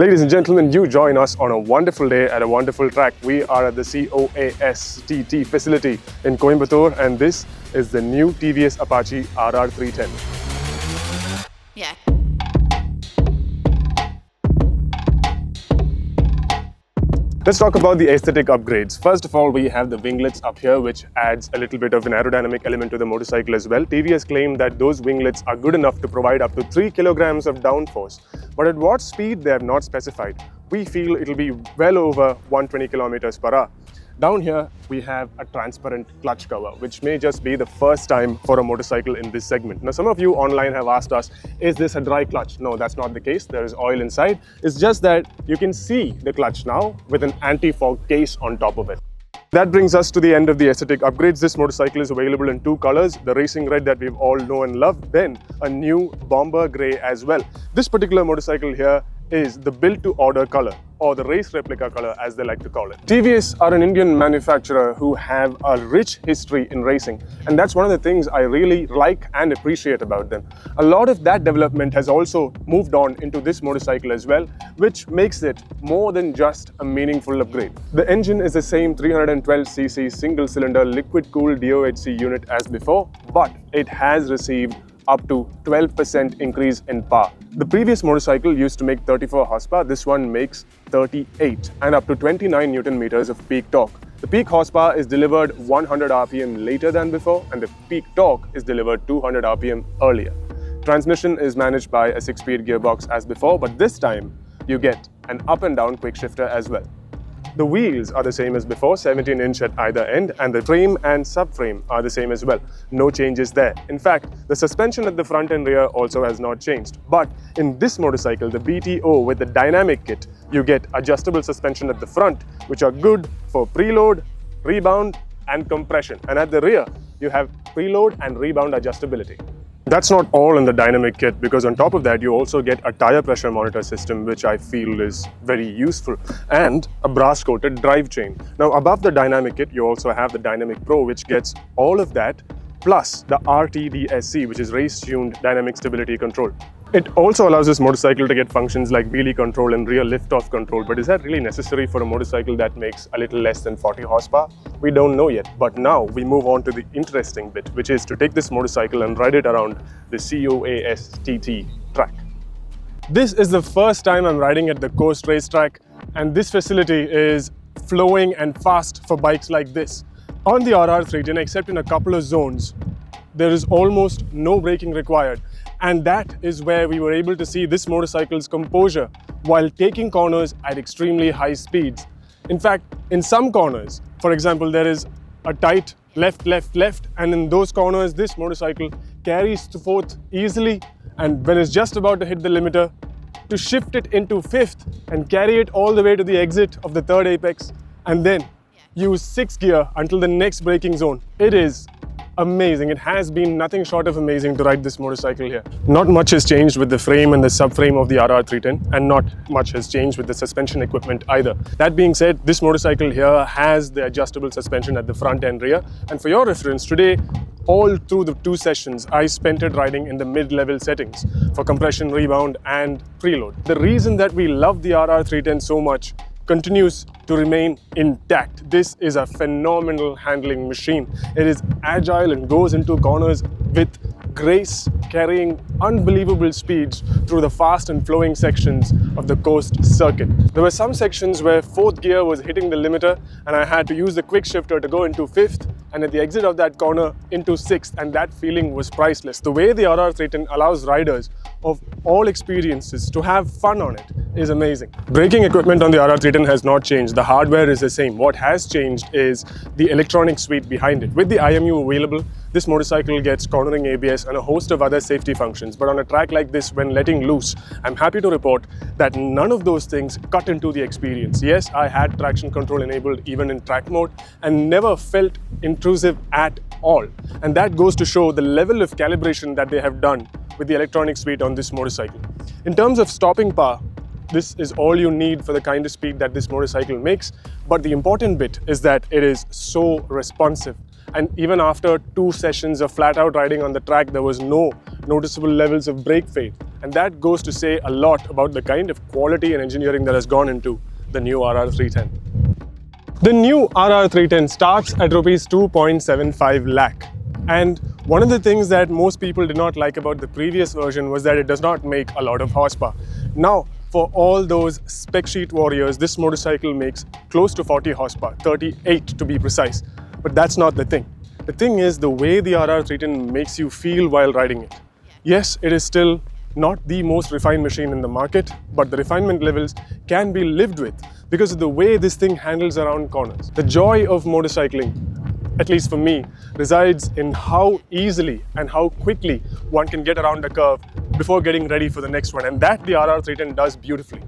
Ladies and gentlemen, you join us on a wonderful day at a wonderful track. We are at the CoASTT facility in Coimbatore, and this is the new TVS Apache RR310. Yeah. Let's talk about the aesthetic upgrades. First of all, we have the winglets up here, which adds a little bit of an aerodynamic element to the motorcycle as well. TVS claimed that those winglets are good enough to provide up to 3 kilograms of downforce. But at what speed, they have not specified. We feel it'll be well over 120 kilometers per hour. Down here, we have a transparent clutch cover, which may just be the first time for a motorcycle in this segment. Now, some of you online have asked us, is this a dry clutch? No, that's not the case. There is oil inside. It's just that you can see the clutch now with an anti-fog case on top of it. That brings us to the end of the aesthetic upgrades. This motorcycle is available in two colors, the racing red that we've all know and love, then a new bomber grey as well. This particular motorcycle here is the built-to-order color, or the race replica color as they like to call it. TVS are an Indian manufacturer who have a rich history in racing, and that's one of the things I really like and appreciate about them. A lot of that development has also moved on into this motorcycle as well, which makes it more than just a meaningful upgrade. The engine is the same 312cc single-cylinder liquid-cooled DOHC unit as before, but it has received up to 12% increase in power. The previous motorcycle used to make 34 horsepower, this one makes 38 and up to 29 Newton meters of peak torque. The peak horsepower is delivered 100 RPM later than before, and the peak torque is delivered 200 RPM earlier. Transmission is managed by a 6-speed gearbox as before, but this time you get an up and down quick shifter as well. The wheels are the same as before, 17-inch at either end, and the frame and subframe are the same as well. No changes there. In fact, the suspension at the front and rear also has not changed. But in this motorcycle, the BTO with the dynamic kit, you get adjustable suspension at the front, which are good for preload, rebound, and compression. And at the rear, you have preload and rebound adjustability. That's not all in the dynamic kit, because on top of that you also get a tire pressure monitor system, which I feel is very useful, and a brass coated drive chain. Now above the dynamic kit you also have the Dynamic Pro, which gets all of that plus the RTDSC, which is race tuned dynamic stability control. It also allows this motorcycle to get functions like wheelie control and rear lift-off control, but is that really necessary for a motorcycle that makes a little less than 40 horsepower? We don't know yet, but now we move on to the interesting bit, which is to take this motorcycle and ride it around the CoASTT track. This is the first time I'm riding at the Coast racetrack, and this facility is flowing and fast for bikes like this. On the RR310, except in a couple of zones, there is almost no braking required. And that is where we were able to see this motorcycle's composure while taking corners at extremely high speeds. In fact, in some corners, for example, there is a tight left, and in those corners, this motorcycle carries forth easily, and when it's just about to hit the limiter, to shift it into fifth and carry it all the way to the exit of the third apex, and then use 6th gear until the next braking zone. It is amazing. It has been nothing short of amazing to ride this motorcycle here. Not much has changed with the frame and the subframe of the RR310, and not much has changed with the suspension equipment either. That being said, this motorcycle here has the adjustable suspension at the front and rear, and for your reference, today all through the 2 sessions, I spent it riding in the mid-level settings for compression, rebound, and preload. The reason that we love the RR310 so much continues to remain intact. This is a phenomenal handling machine. It is agile and goes into corners with grace, carrying unbelievable speeds through the fast and flowing sections of the coast circuit. There were some sections where 4th gear was hitting the limiter and I had to use the quick shifter to go into 5th, and at the exit of that corner into 6th, and that feeling was priceless. The way the RR310 allows riders of all experiences to have fun on it is amazing. Braking equipment on the RR310 has not changed. The hardware is the same. What has changed is the electronic suite behind it. With the IMU available, this motorcycle gets cornering ABS and a host of other safety functions. But on a track like this, when letting loose, I'm happy to report that none of those things cut into the experience. Yes, I had traction control enabled even in track mode and never felt intrusive at all. And that goes to show the level of calibration that they have done with the electronic suite on this motorcycle. In terms of stopping power, this is all you need for the kind of speed that this motorcycle makes. But the important bit is that it is so responsive. And even after 2 sessions of flat out riding on the track, there was no noticeable levels of brake fade. And that goes to say a lot about the kind of quality and engineering that has gone into the new RR310. The new RR310 starts at rupees 2.75 lakh. And one of the things that most people did not like about the previous version was that it does not make a lot of horsepower. Now, for all those spec sheet warriors, this motorcycle makes close to 40 horsepower, 38 to be precise. But that's not the thing. The thing is the way the RR310 makes you feel while riding it. Yes, it is still not the most refined machine in the market, but the refinement levels can be lived with because of the way this thing handles around corners. The joy of motorcycling, at least for me, resides in how easily and how quickly one can get around a curve before getting ready for the next one, and that the RR310 does beautifully.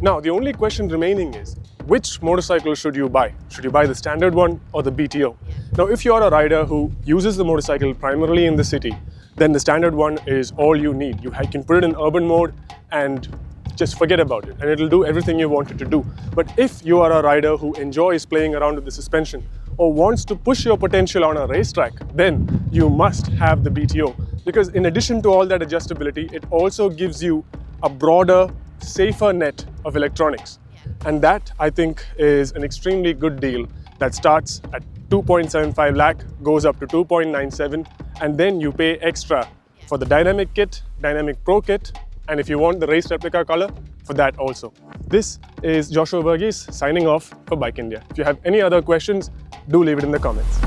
Now, the only question remaining is, which motorcycle should you buy? Should you buy the standard one or the BTO? Now, if you're a rider who uses the motorcycle primarily in the city, then the standard one is all you need. You can put it in urban mode and just forget about it, and it'll do everything you want it to do. But if you are a rider who enjoys playing around with the suspension or wants to push your potential on a racetrack, then you must have the BTO. Because in addition to all that adjustability, it also gives you a broader, safer net of electronics. And that, I think, is an extremely good deal that starts at 2.75 lakh, goes up to 2.97, and then you pay extra for the Dynamic Kit, Dynamic Pro Kit, and if you want the race replica color, for that also. This is Joshua Burgess signing off for Bike India. If you have any other questions, do leave it in the comments.